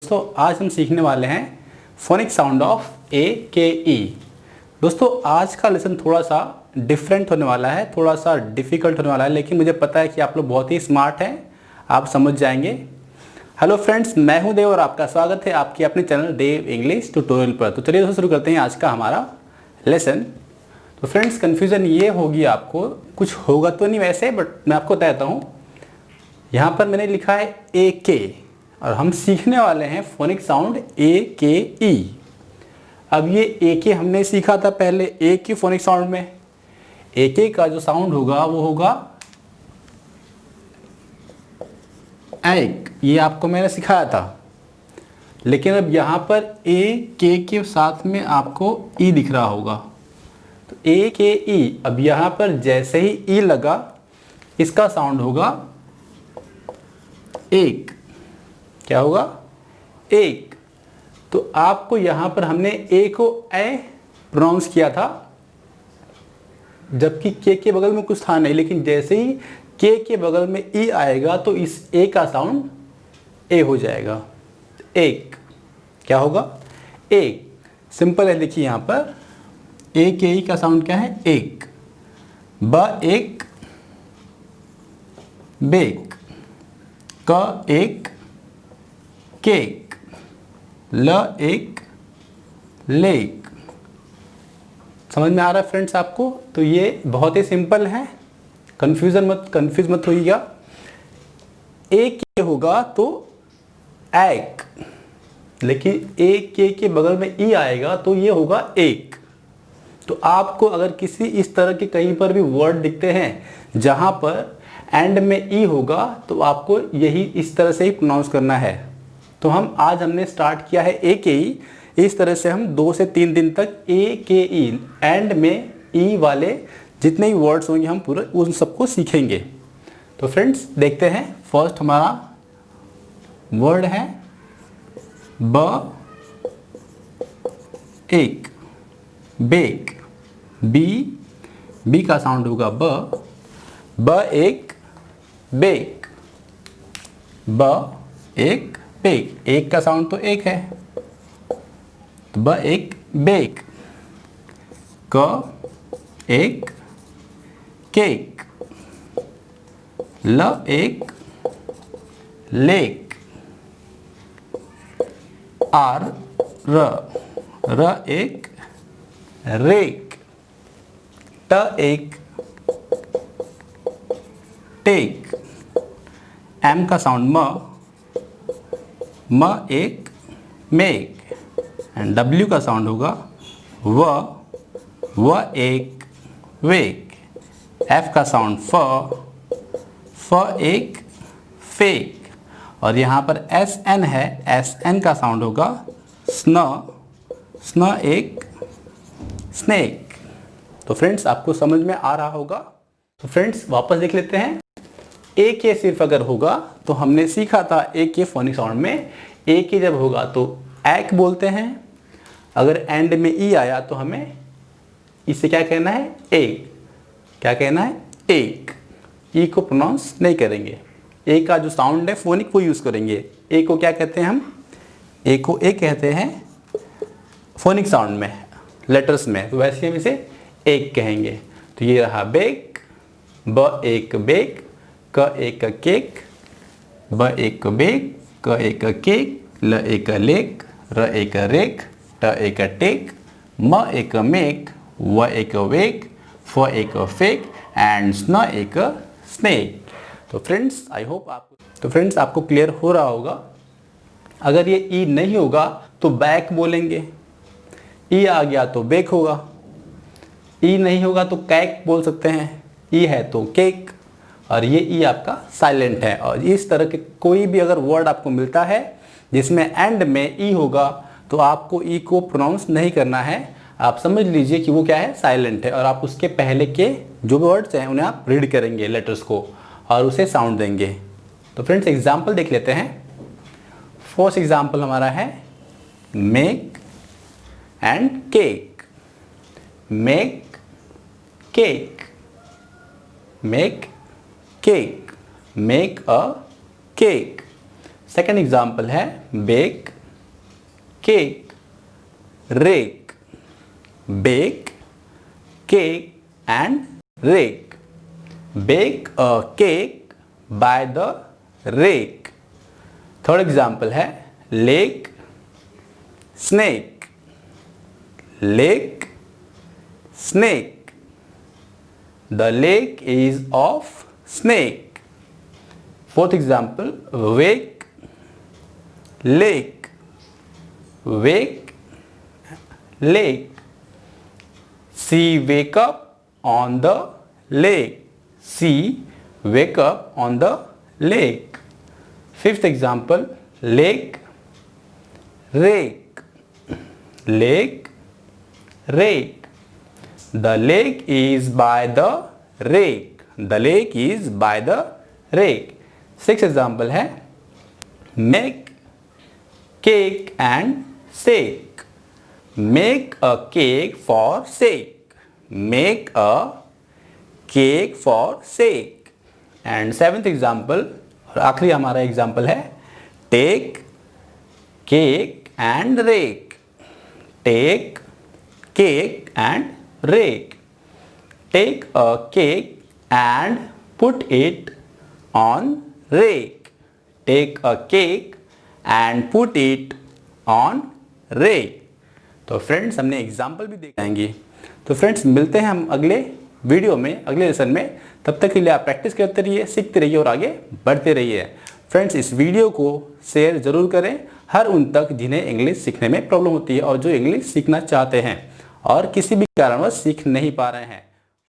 दोस्तों आज हम सीखने वाले हैं फोनिक साउंड ऑफ ए के ई। दोस्तों आज का लेसन थोड़ा सा डिफरेंट होने वाला है, थोड़ा सा डिफ़िकल्ट होने वाला है, लेकिन मुझे पता है कि आप लोग बहुत ही स्मार्ट हैं, आप समझ जाएंगे। हेलो फ्रेंड्स, मैं हूं देव और आपका स्वागत है आपके अपने चैनल देव इंग्लिश ट्यूटोरियल पर। तो चलिए दोस्तों शुरू करते हैं आज का हमारा लेसन। तो फ्रेंड्स कन्फ्यूज़न ये होगी आपको, कुछ होगा तो नहीं वैसे, बट मैं आपको बता देता हूँ। यहाँ पर मैंने लिखा है ए के और हम सीखने वाले हैं फोनिक साउंड ए के ई। अब ये ए के हमने सीखा था पहले ए के फोनिक साउंड में। ए के का जो साउंड होगा वो होगा एक, ये आपको मैंने सिखाया था। लेकिन अब यहाँ पर ए के साथ में आपको ई दिख रहा होगा, तो ए के ई। अब यहाँ पर जैसे ही ई लगा इसका साउंड होगा एक। क्या होगा? एक। तो आपको यहां पर हमने ए को ए प्रोनाउंस किया था, जबकि के बगल में कुछ था नहीं, लेकिन जैसे ही के बगल में ई आएगा तो इस ए का साउंड ए हो जाएगा, एक। क्या होगा? एक। सिंपल है, देखिए यहां पर ए के ई का साउंड क्या है? एक। ब एक बेक, क एक केक, ल एक लेक। समझ में आ रहा है फ्रेंड्स आपको? तो ये बहुत ही सिंपल है, कंफ्यूज मत होइएगा। एक के होगा तो एक, लेकिन एक के बगल में ई आएगा तो ये होगा एक। तो आपको अगर किसी इस तरह के कहीं पर भी वर्ड दिखते हैं जहां पर एंड में ई होगा तो आपको यही इस तरह से ही प्रोनाउंस करना है। तो हमने स्टार्ट किया है ए के ई। इस तरह से हम 2 से 3 दिन तक ए के ई एंड में ई वाले जितने भी वर्ड्स होंगे हम पूरे उन सबको सीखेंगे। तो फ्रेंड्स देखते हैं, फर्स्ट हमारा वर्ड है ब एक, बेक। बी का साउंड होगा ब एक बेक, ब एक बेक। एक का साउंड तो एक है, तो ब एक बेक। क एक केक, ल एक लेक, आर र एक रेक, ट एक टेक। एम का साउंड म एक मेक। एंड डब्ल्यू का साउंड होगा व एक वेक। एफ का साउंड फ एक फेक। और यहाँ पर एस एन है, एस एन का साउंड होगा स्न एक स्नेक। तो फ्रेंड्स आपको समझ में आ रहा होगा। तो फ्रेंड्स वापस देख लेते हैं। ए के सिर्फ अगर होगा तो हमने सीखा था ए के फोनिक साउंड में ए के जब होगा तो एक बोलते हैं। अगर एंड में ई आया तो हमें इससे क्या कहना है? एक। क्या कहना है? एक। ई को प्रोनाउंस नहीं करेंगे, ए का जो साउंड है फोनिक वो यूज करेंगे। ए को क्या कहते हैं हम? ए को ए कहते हैं फोनिक साउंड में, लेटर्स में, तो वैसे हम इसे एक कहेंगे। तो ये रहा बेक, ब एक बेक, क एक केक, ब एक बेक, क एक केक, ल एक लेक, र एक रेक, ट एक टेक, म एक मेक, व एक वेक, फ एक फेक एंड स्न एक स्नेक। तो फ्रेंड्स आपको क्लियर हो रहा होगा। अगर ये ई नहीं होगा तो बैक बोलेंगे, ई आ गया तो बेक होगा, ई नहीं होगा तो कैक बोल सकते हैं, ई है तो केक, और ये ई आपका साइलेंट है। और इस तरह के कोई भी अगर वर्ड आपको मिलता है जिसमें एंड में ई होगा तो आपको ई को प्रोनाउंस नहीं करना है। आप समझ लीजिए कि वो क्या है? साइलेंट है। और आप उसके पहले के जो वर्ड्स हैं उन्हें आप रीड करेंगे लेटर्स को और उसे साउंड देंगे। तो फ्रेंड्स एग्जाम्पल देख लेते हैं। फर्स्ट एग्जाम्पल हमारा है make and cake. Make cake, make cake, make a cake. Second example है bake cake, rake. Bake, cake and rake. Bake a cake by the rake. Third example है lake, snake. Lake, snake. The lake is of snake. Fourth example, wake, lake. Wake, lake. She wake up on the lake. She wake up on the lake. Fifth example, lake, rake. Lake, rake. The lake is by the rake. The lake is by the rake. Sixth example है make, cake and shake. Make a cake for shake. Make a cake for shake. And seventh example और आखिरी हमारा example है take, cake and rake. Take, cake and rake. Take a cake and put it on rake. Take a cake and put it on rake. तो friends हमने example भी देख जाएंगे। तो फ्रेंड्स मिलते हैं हम अगले वीडियो में, अगले लेसन में। तब तक के लिए आप प्रैक्टिस करते रहिए, सीखते रहिए और आगे बढ़ते रहिए। फ्रेंड्स इस वीडियो को शेयर जरूर करें हर उन तक जिन्हें इंग्लिश सीखने में प्रॉब्लम होती है और जो इंग्लिश सीखना चाहते हैं और किसी भी कारणवश सीख नहीं पा रहे हैं।